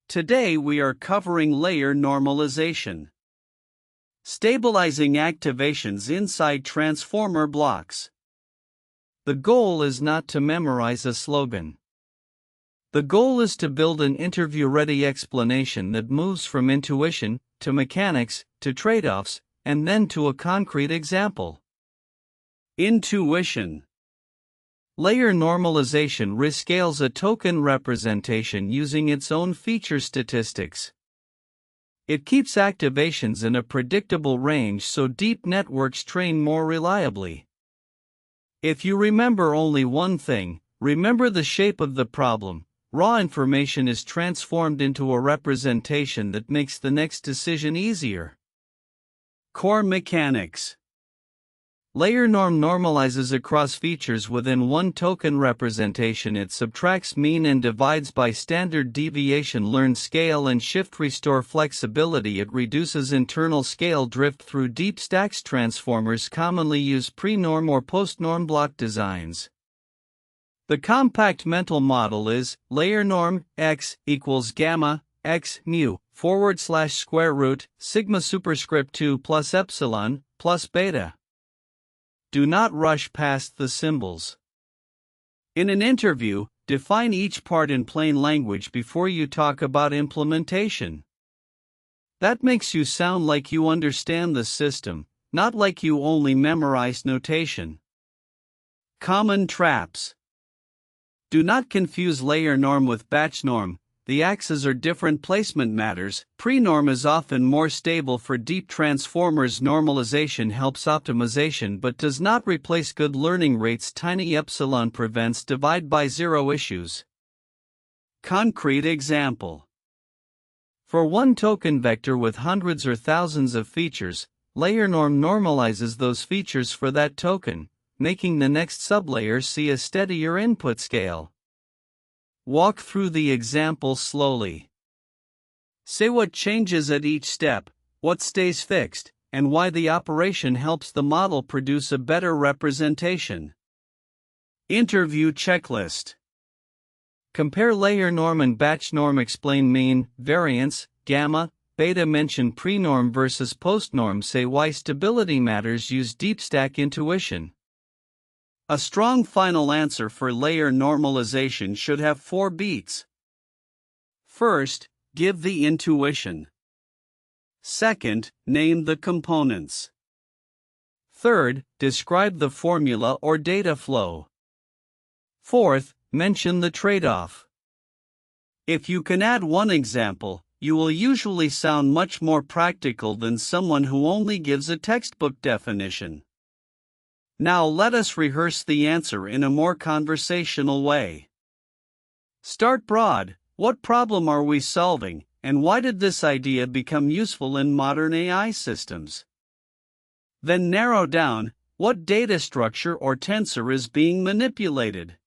Today we are covering layer normalization. Stabilizing activations inside transformer blocks. The goal is not to memorize a slogan. The goal is to build an interview-ready explanation that moves from intuition, to mechanics, to trade-offs, and then to a concrete example. Intuition. Layer normalization rescales a token representation using its own feature statistics. It keeps activations in a predictable range so deep networks train more reliably. If you remember only one thing, remember the shape of the problem. Raw information is transformed into a representation that makes the next decision easier. Core mechanics. Layer norm normalizes across features within one token representation. It subtracts mean and divides by standard deviation. Learn scale and shift. Restore flexibility. It reduces internal scale drift through deep stacks. Transformers commonly use pre-norm or post-norm block designs. The compact mental model is layer norm x equals gamma x mu / square root sigma superscript 2 plus epsilon plus beta. Do not rush past the symbols. In an interview, define each part in plain language before you talk about implementation. That makes you sound like you understand the system, not like you only memorized notation. Common traps. Do not confuse layer norm with batch norm. The axes are different. Placement matters. Pre-norm is often more stable for deep transformers. Normalization helps optimization but does not replace good learning rates. Tiny epsilon prevents divide by zero issues. Concrete example. For one token vector with hundreds or thousands of features, layer norm normalizes those features for that token, making the next sublayer see a steadier input scale. Walk through the example slowly. Say what changes at each step, what stays fixed, and why the operation helps the model produce a better representation. Interview checklist. Compare layer norm and batch norm. Explain mean, variance, gamma, beta. Mention pre-norm versus post-norm. Say why stability matters. Use deep stack intuition. A strong final answer for layer normalization should have 4 beats. First, give the intuition. Second, name the components. Third, describe the formula or data flow. Fourth, mention the trade-off. If you can add one example, you will usually sound much more practical than someone who only gives a textbook definition. Now let us rehearse the answer in a more conversational way. Start broad. What problem are we solving, and why did this idea become useful in modern AI systems? Then narrow down, what data structure or tensor is being manipulated?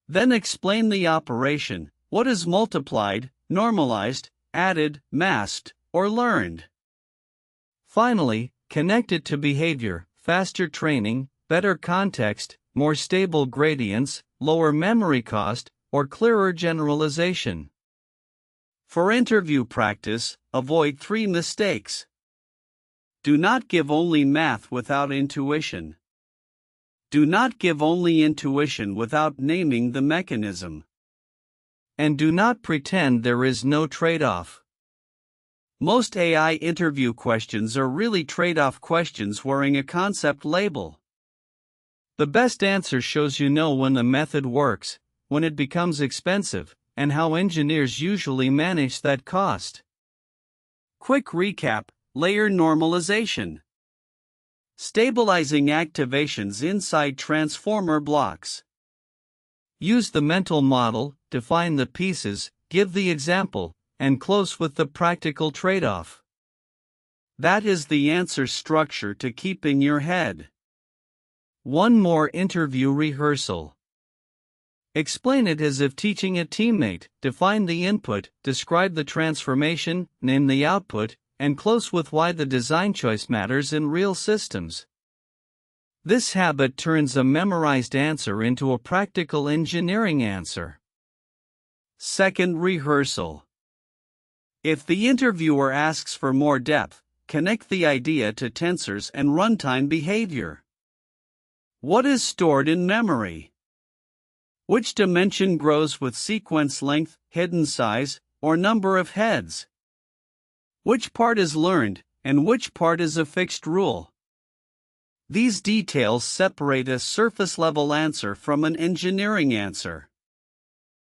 Then explain the operation. What is multiplied, normalized, added, masked, or learned? Finally, connect it to behavior. Faster training, better context, more stable gradients, lower memory cost, or clearer generalization. For interview practice, avoid 3 mistakes. Do not give only math without intuition. Do not give only intuition without naming the mechanism. And do not pretend there is no trade-off. Most AI interview questions are really trade-off questions wearing a concept label. The best answer shows you know when the method works, when it becomes expensive, and how engineers usually manage that cost. Quick recap: layer normalization. Stabilizing activations inside transformer blocks. Use the mental model, define the pieces, give the example, and close with the practical trade-off. That is the answer structure to keep in your head. One more interview rehearsal. Explain it as if teaching a teammate. Define the input, describe the transformation, name the output, and close with why the design choice matters in real systems. This habit turns a memorized answer into a practical engineering answer. Second rehearsal. If the interviewer asks for more depth, connect the idea to tensors and runtime behavior. What is stored in memory? Which dimension grows with sequence length, hidden size, or number of heads? Which part is learned, and which part is a fixed rule? These details separate a surface-level answer from an engineering answer.